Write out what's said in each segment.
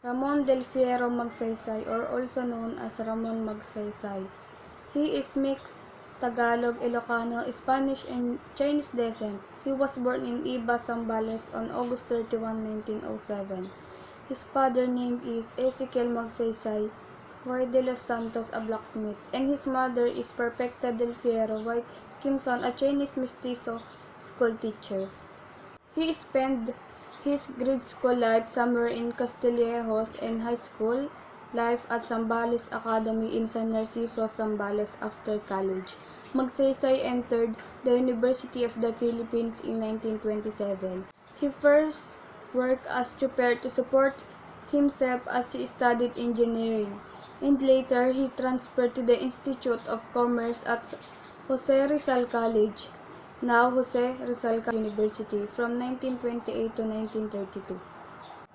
Ramon del Fierro Magsaysay, or also known as Ramon Magsaysay. He is mixed Tagalog, Ilocano, Spanish, and Chinese descent. He was born in Iba, Zambales on August 31, 1907. His father's name is Ezekiel Magsaysay Y. de los Santos, a blacksmith, and his mother is Perfecta del Fierro Y. Kimson, a Chinese mestizo school teacher. He spent his grade school life somewhere in Castillejos and high school life at Zambales Academy in San Narciso, Zambales after college. Magsaysay entered the University of the Philippines in 1927. He first worked as chauffeur to support himself as he studied engineering, and later he transferred to the Institute of Commerce at Jose Rizal College, now Jose Rizal University, from 1928 to 1932,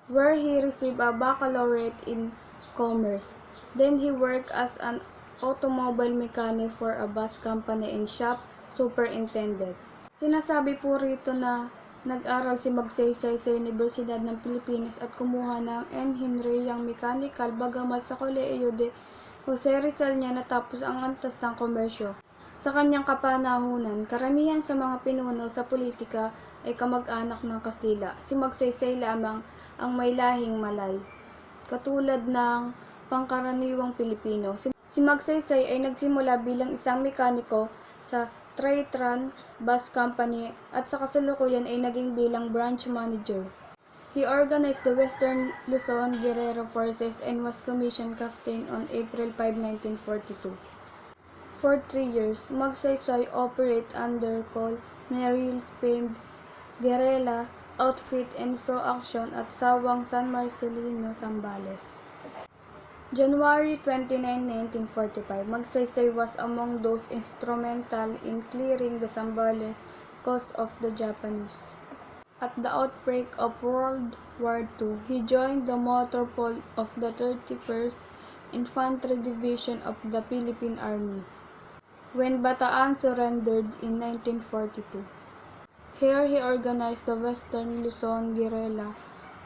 where he received a baccalaureate in commerce. Then he worked as an automobile mechanic for a bus company and shop superintendent. Sinasabi po rito na nag-aral si Magsaysay sa Universidad ng Pilipinas at kumuha ng Engineering Mechanical, bagamat sa Kolehiyo de Jose Rizal niya natapos ang antas ng komersyo. Sa kanyang kapanahunan, karamihan sa mga pinuno sa politika ay kamag-anak ng Kastila. Si Magsaysay lamang ang may lahing Malay, katulad ng pangkaraniwang Pilipino. Si Magsaysay ay nagsimula bilang isang mekaniko sa Tritran Bus Company at sa kasalukuyan ay naging bilang branch manager. He organized the Western Luzon Guerrero Forces and was commissioned captain on April 5, 1942. For 3 years, Magsaysay operated under Col. Merrill's famed guerrilla outfit and saw action at Sawang San Marcelino, Zambales. January 29, 1945, Magsaysay was among those instrumental in clearing the Zambales coast of the Japanese. At the outbreak of World War II, he joined the motor pool of the 31st Infantry Division of the Philippine Army when Bataan surrendered in 1942. Here he organized the Western Luzon Guerrilla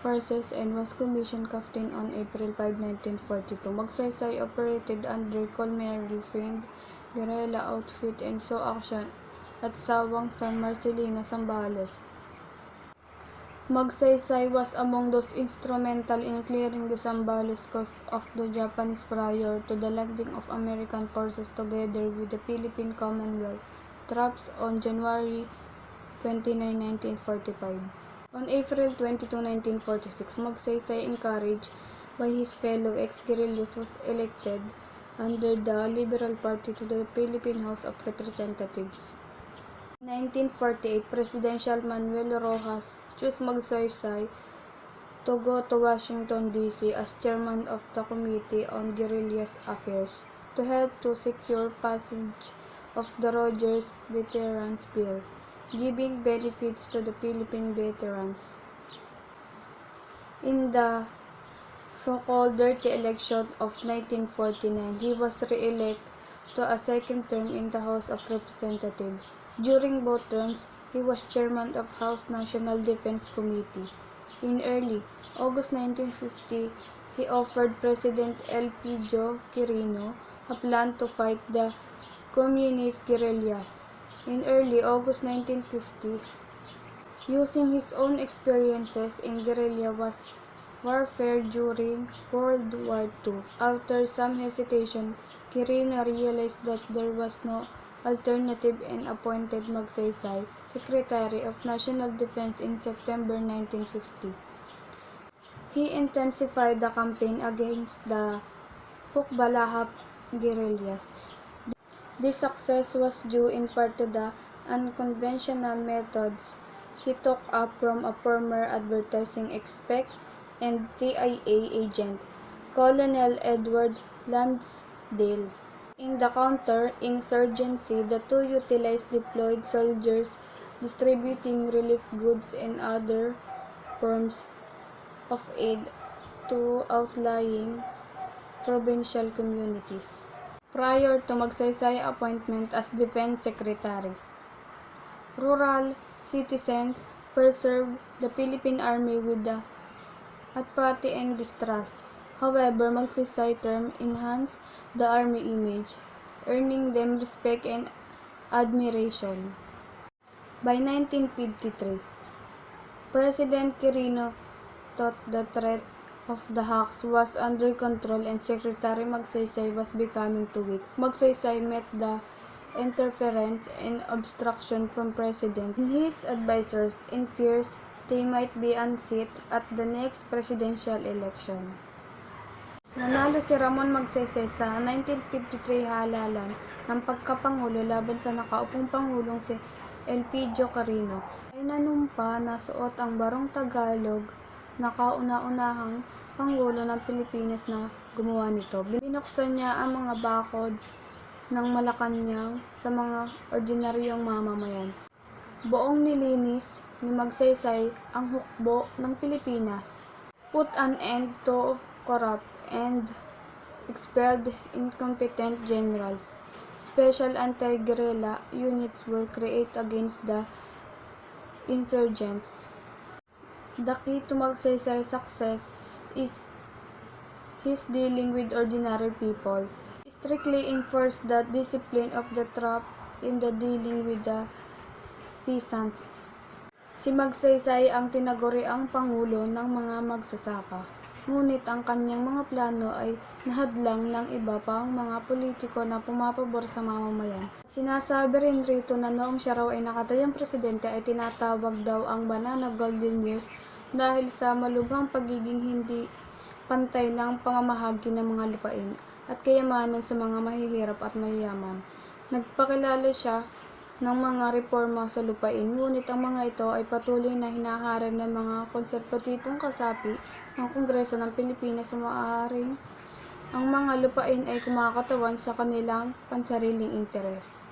Forces and was commissioned captain on April 5, 1942. Magsaysay operated under Col. Merrill famed guerrilla outfit and saw action at Sawang San Marcelino, Zambales. Magsaysay was among those instrumental in clearing the Zambales coast of the Japanese prior to the landing of American forces together with the Philippine Commonwealth troops on January 29, 1945. On April 22, 1946, Magsaysay, encouraged by his fellow ex-guerrillas, was elected under the Liberal Party to the Philippine House of Representatives. In 1948, Presidential Manuel Rojas chose Magsaysay to go to Washington, D.C. as chairman of the Committee on Guerrillas Affairs to help to secure passage of the Rogers Veterans Bill, giving benefits to the Philippine veterans. In the so-called dirty election of 1949, he was re-elected to a second term in the House of Representatives. During both terms, he was chairman of House National Defense Committee. In early August 1950, he offered President L.P. Joe Quirino a plan to fight the communist guerrillas. In early August 1950, using his own experiences in guerrilla warfare during World War II. After some hesitation, Quirino realized that there was no alternative and appointed Magsaysay Secretary of National Defense in September 1950. He intensified the campaign against the Hukbalahap guerrillas. This success was due in part to the unconventional methods he took up from a former advertising expert and CIA agent, Colonel Edward Lansdale. In the counter-insurgency, the two utilized deployed soldiers distributing relief goods and other forms of aid to outlying provincial communities. Prior to Magsaysay appointment as Defense Secretary, rural citizens first served the Philippine Army with the at pati and distrust. However, Magsaysay term enhanced the army image, earning them respect and admiration. By 1953, President Quirino thought the threat of the Hawks was under control and Secretary Magsaysay was becoming too weak. Magsaysay met the interference and obstruction from President and his advisors in fears they might be unseated at the next presidential election. Nanalo si Ramon Magsaysay sa 1953 halalan ng pagkapangulo laban sa nakaupong Pangulong si Elpidio Quirino. Ay nanumpa na suot ang barong Tagalog na kauna-unahang Pangulo ng Pilipinas na gumawa nito. Binuksan niya ang mga bakod ng Malacanang sa mga ordinaryong mamamayan. Buong nilinis ni Magsaysay ang hukbo ng Pilipinas, put an end to corrupt and expelled incompetent generals. Special anti-guerrilla units were created against the insurgents. The key to Magsaysay's success is his dealing with ordinary people. He strictly enforced the discipline of the troop in the dealing with the peasants. Si Magsaysay ang tinaguriang pangulo ng mga magsasaka. Ngunit ang kanyang mga plano ay nahadlang ng iba pang mga politiko na pumapabor sa mamamayan. Sinasabi rin rito na noong siya raw ay nakatayang presidente ay tinatawag daw ang Banana Golden Years dahil sa malubhang pagiging hindi pantay ng pamamahagi ng mga lupain at kayamanan sa mga mahihirap at mayayaman. Nagpakilala siya ng mga reforma sa lupain, ngunit ang mga ito ay patuloy na hinaharang ng mga konserbatibong kasapi ng Kongreso ng Pilipinas sa maaaring ang mga lupain ay kumakatawan sa kanilang pansariling interes.